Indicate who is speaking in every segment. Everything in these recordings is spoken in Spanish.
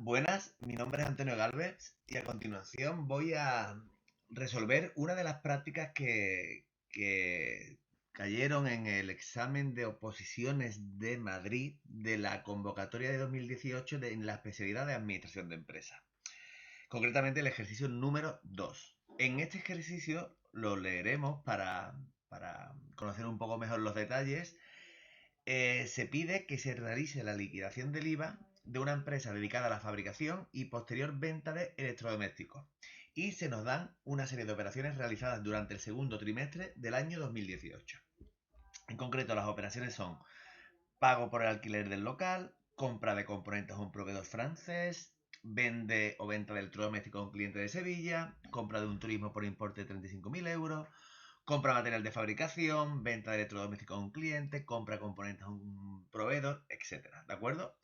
Speaker 1: Buenas, mi nombre es Antonio Galvez y a continuación voy a resolver una de las prácticas que cayeron en el examen de oposiciones de Madrid de la convocatoria de 2018 en la especialidad de Administración de Empresas. Concretamente el ejercicio número 2. En este ejercicio lo leeremos para conocer un poco mejor los detalles. Se pide que se realice la liquidación del IVA de una empresa dedicada a la fabricación y posterior venta de electrodomésticos. Y se nos dan una serie de operaciones realizadas durante el segundo trimestre del año 2018. En concreto, las operaciones son pago por el alquiler del local, compra de componentes a un proveedor francés, vende o venta de electrodomésticos a un cliente de Sevilla, compra de un turismo por importe de 35.000 euros, compra material de fabricación, venta de electrodomésticos a un cliente, compra componentes a un proveedor, etcétera. ¿De acuerdo?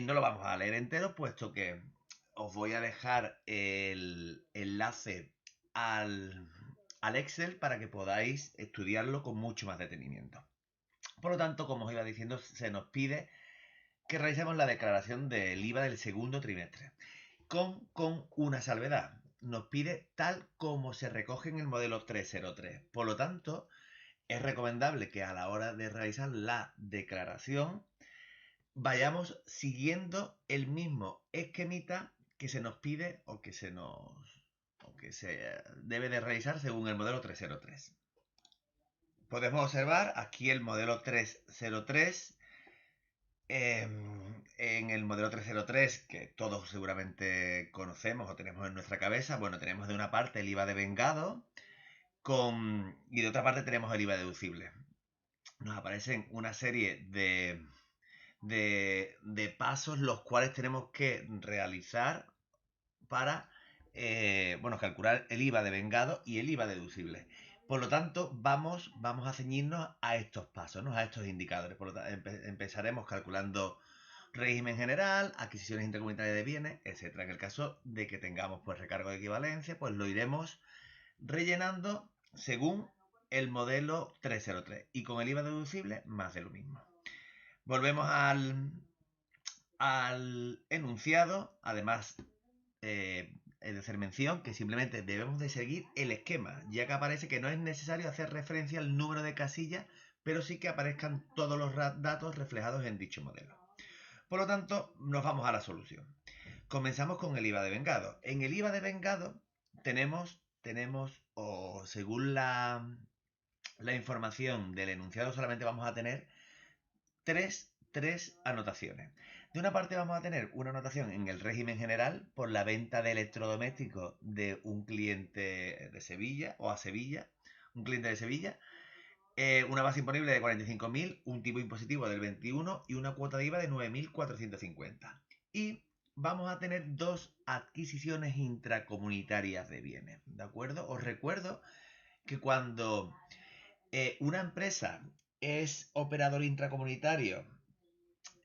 Speaker 1: No lo vamos a leer entero, puesto que os voy a dejar el enlace al, al Excel para que podáis estudiarlo con mucho más detenimiento. Por lo tanto, como os iba diciendo, se nos pide que realicemos la declaración del IVA del segundo trimestre, con una salvedad. Nos pide tal como se recoge en el modelo 303. Por lo tanto, es recomendable que a la hora de realizar la declaración vayamos siguiendo el mismo esquemita que se nos pide o que se debe de realizar según el modelo 303. Podemos observar aquí el modelo 303. En el modelo 303, que todos seguramente conocemos o tenemos en nuestra cabeza, bueno, tenemos de una parte el IVA de vengado y de otra parte tenemos el IVA deducible. Nos aparecen una serie de pasos los cuales tenemos que realizar para calcular el IVA de vengado y el IVA deducible. Por lo tanto, vamos a ceñirnos a estos pasos, ¿no? A estos indicadores. Por lo tanto, empezaremos calculando régimen general, adquisiciones intercomunitarias de bienes, etcétera. En el caso de que tengamos pues recargo de equivalencia, pues lo iremos rellenando según el modelo 303 y con el IVA deducible más de lo mismo. Volvemos al enunciado, además es de hacer mención que simplemente debemos de seguir el esquema, ya que aparece que no es necesario hacer referencia al número de casillas, pero sí que aparezcan todos los datos reflejados en dicho modelo. Por lo tanto, nos vamos a la solución. Comenzamos con el IVA de vengado. En el IVA de vengado o según la información del enunciado, solamente vamos a tener tres anotaciones. De una parte vamos a tener una anotación en el régimen general por la venta de electrodomésticos de un cliente de Sevilla o a Sevilla, un cliente de Sevilla, una base imponible de 45.000, un tipo impositivo del 21 y una cuota de IVA de 9.450. Y vamos a tener dos adquisiciones intracomunitarias de bienes, ¿de acuerdo? Os recuerdo que cuando una empresa es operador intracomunitario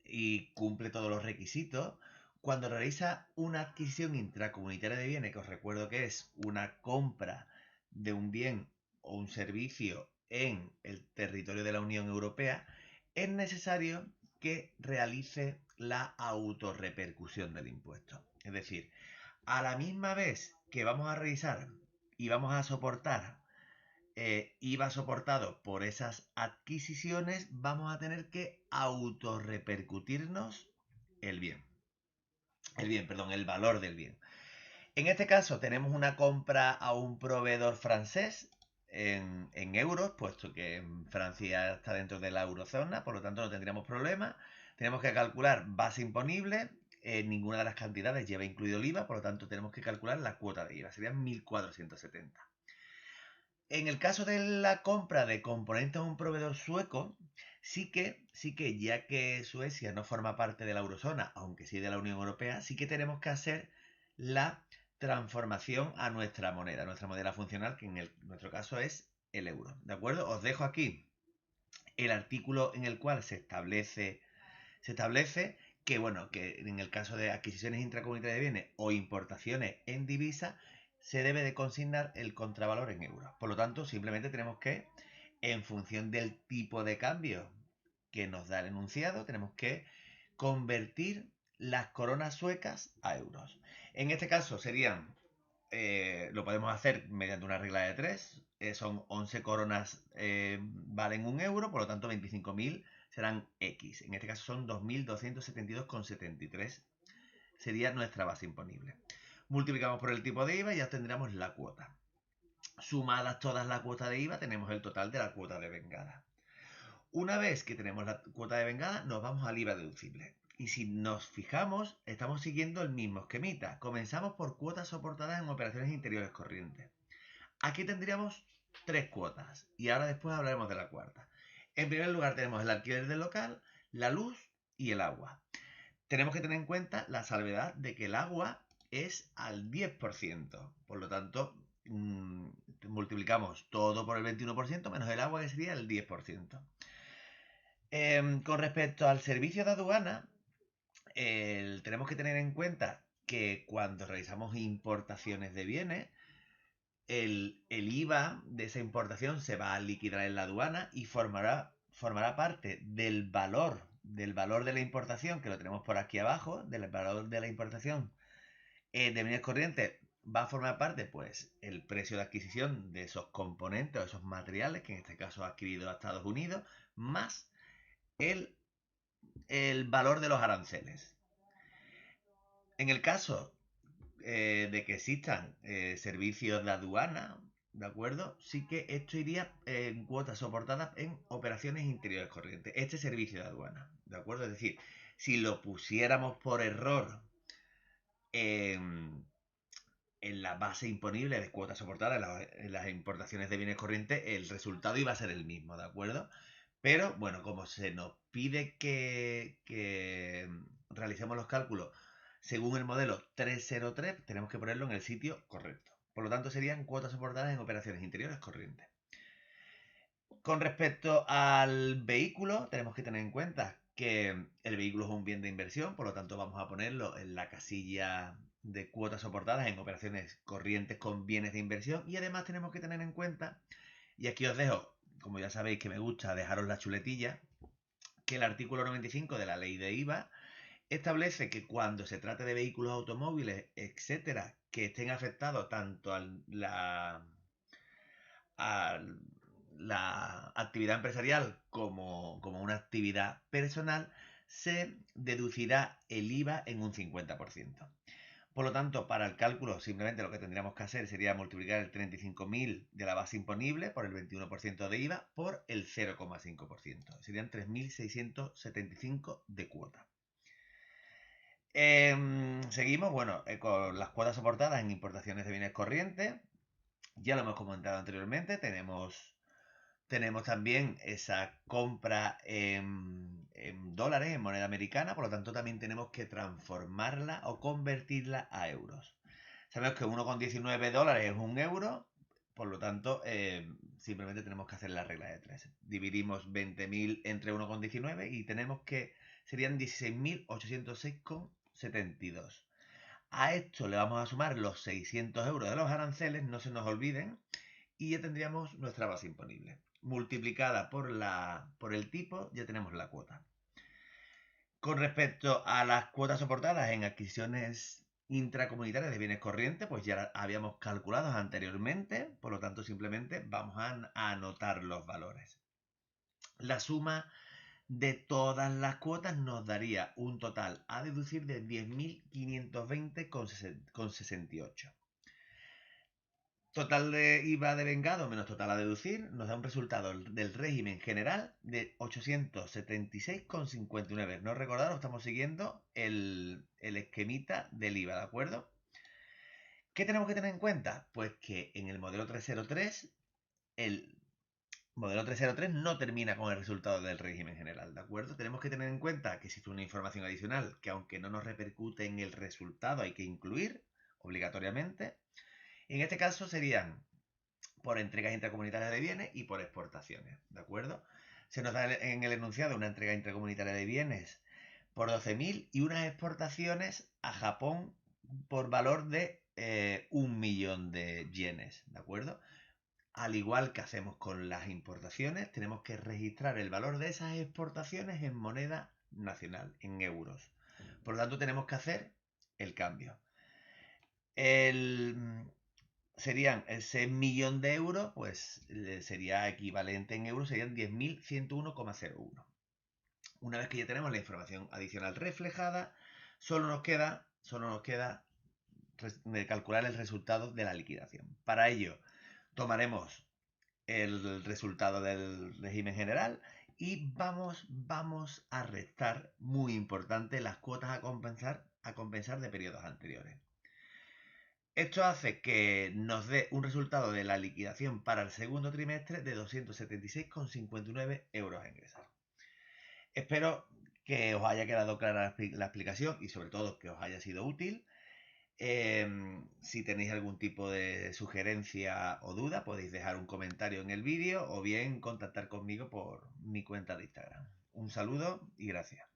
Speaker 1: y cumple todos los requisitos, cuando realiza una adquisición intracomunitaria de bienes, que os recuerdo que es una compra de un bien o un servicio en el territorio de la Unión Europea, es necesario que realice la autorrepercusión del impuesto. Es decir, a la misma vez que vamos a revisar y vamos a soportar IVA soportado por esas adquisiciones, vamos a tener que autorrepercutirnos el bien. El valor del bien. En este caso tenemos una compra a un proveedor francés en euros, puesto que Francia está dentro de la eurozona, por lo tanto no tendríamos problema. Tenemos que calcular base imponible, ninguna de las cantidades lleva incluido el IVA, por lo tanto tenemos que calcular la cuota de IVA, serían 1.470. En el caso de la compra de componentes a un proveedor sueco, sí que ya que Suecia no forma parte de la eurozona, aunque sí de la Unión Europea, sí que tenemos que hacer la transformación a nuestra moneda funcional, que en nuestro caso es el euro. ¿De acuerdo? Os dejo aquí el artículo en el cual se establece que, bueno, que en el caso de adquisiciones intracomunitarias de bienes o importaciones en divisa, se debe de consignar el contravalor en euros. Por lo tanto, simplemente tenemos que, en función del tipo de cambio que nos da el enunciado, tenemos que convertir las coronas suecas a euros. En este caso serían, lo podemos hacer mediante una regla de 3. Son 11 coronas, valen 1 euro, por lo tanto 25.000 serán X. En este caso son 2.272,73. Sería nuestra base imponible. Multiplicamos por el tipo de IVA y ya tendríamos la cuota. Sumadas todas las cuotas de IVA, tenemos el total de la cuota de vengada. Una vez que tenemos la cuota de vengada, nos vamos al IVA deducible. Y si nos fijamos, estamos siguiendo el mismo esquemita. Comenzamos por cuotas soportadas en operaciones interiores corrientes. Aquí tendríamos 3 cuotas y ahora después hablaremos de la cuarta. En primer lugar tenemos el alquiler del local, la luz y el agua. Tenemos que tener en cuenta la salvedad de que el agua es al 10%. Por lo tanto, multiplicamos todo por el 21% menos el agua, que sería el 10%. Con respecto al servicio de aduana, tenemos que tener en cuenta que cuando realizamos importaciones de bienes, el IVA de esa importación se va a liquidar en la aduana y formará parte del valor de la importación, que lo tenemos por aquí abajo, del valor de la importación de bienes corrientes. Va a formar parte, pues, el precio de adquisición de esos componentes o esos materiales, que en este caso ha adquirido a Estados Unidos, más el, el valor de los aranceles. En el caso de que existan servicios de aduana, ¿de acuerdo? Sí que esto iría en cuotas soportadas en operaciones interiores corrientes. Este servicio de aduana, ¿de acuerdo? Es decir, si lo pusiéramos por error en la base imponible de cuotas soportadas en las importaciones de bienes corrientes, el resultado iba a ser el mismo, ¿de acuerdo? Pero bueno, como se nos pide que realicemos los cálculos según el modelo 303, tenemos que ponerlo en el sitio correcto. Por lo tanto, serían cuotas soportadas en operaciones interiores corrientes. Con respecto al vehículo, tenemos que tener en cuenta que el vehículo es un bien de inversión, por lo tanto vamos a ponerlo en la casilla de cuotas soportadas en operaciones corrientes con bienes de inversión. Y además tenemos que tener en cuenta, y aquí os dejo, como ya sabéis que me gusta dejaros la chuletilla, que el artículo 95 de la ley de IVA establece que cuando se trate de vehículos automóviles, etcétera, que estén afectados tanto a la actividad empresarial como una actividad personal, se deducirá el IVA en un 50%. Por lo tanto, para el cálculo, simplemente lo que tendríamos que hacer sería multiplicar el 35.000 de la base imponible por el 21% de IVA por el 0,5%. Serían 3.675 de cuota. Seguimos, bueno, con las cuotas soportadas en importaciones de bienes corrientes. Ya lo hemos comentado anteriormente. Tenemos también esa compra en dólares, en moneda americana. Por lo tanto, también tenemos que transformarla o convertirla a euros. Sabemos que 1,19 dólares es 1 euro. Por lo tanto, simplemente tenemos que hacer la regla de 3. Dividimos 20.000 entre 1,19 y tenemos que serían 16.806,72. A esto le vamos a sumar los 600 euros de los aranceles, no se nos olviden, y ya tendríamos nuestra base imponible. Multiplicada por el tipo, ya tenemos la cuota. Con respecto a las cuotas soportadas en adquisiciones intracomunitarias de bienes corrientes, pues ya habíamos calculado anteriormente, por lo tanto simplemente vamos a anotar los valores. La suma de todas las cuotas nos daría un total a deducir de 10.520,68. Total de IVA devengado menos total a deducir nos da un resultado del régimen general de 876,59. No recordaros, estamos siguiendo el esquemita del IVA, ¿de acuerdo? ¿Qué tenemos que tener en cuenta? Pues que en el modelo 303, el modelo 303 no termina con el resultado del régimen general, ¿de acuerdo? Tenemos que tener en cuenta que existe una información adicional que, aunque no nos repercute en el resultado, hay que incluir obligatoriamente. En este caso serían por entregas intracomunitarias de bienes y por exportaciones, ¿de acuerdo? Se nos da en el enunciado una entrega intracomunitaria de bienes por 12.000 y unas exportaciones a Japón por valor de 1.000.000 de yenes, ¿de acuerdo? Al igual que hacemos con las importaciones, tenemos que registrar el valor de esas exportaciones en moneda nacional, en euros. Por lo tanto, tenemos que hacer el cambio. El, serían ese millón de euros, pues sería equivalente en euros, serían 10.101,01. Una vez que ya tenemos la información adicional reflejada, solo nos queda calcular el resultado de la liquidación. Para ello, tomaremos el resultado del régimen general y vamos a restar, muy importante, las cuotas a compensar de periodos anteriores. Esto hace que nos dé un resultado de la liquidación para el segundo trimestre de 276,59 euros a ingresar. Espero que os haya quedado clara la explicación y sobre todo que os haya sido útil. Si tenéis algún tipo de sugerencia o duda, podéis dejar un comentario en el vídeo o bien contactar conmigo por mi cuenta de Instagram. Un saludo y gracias.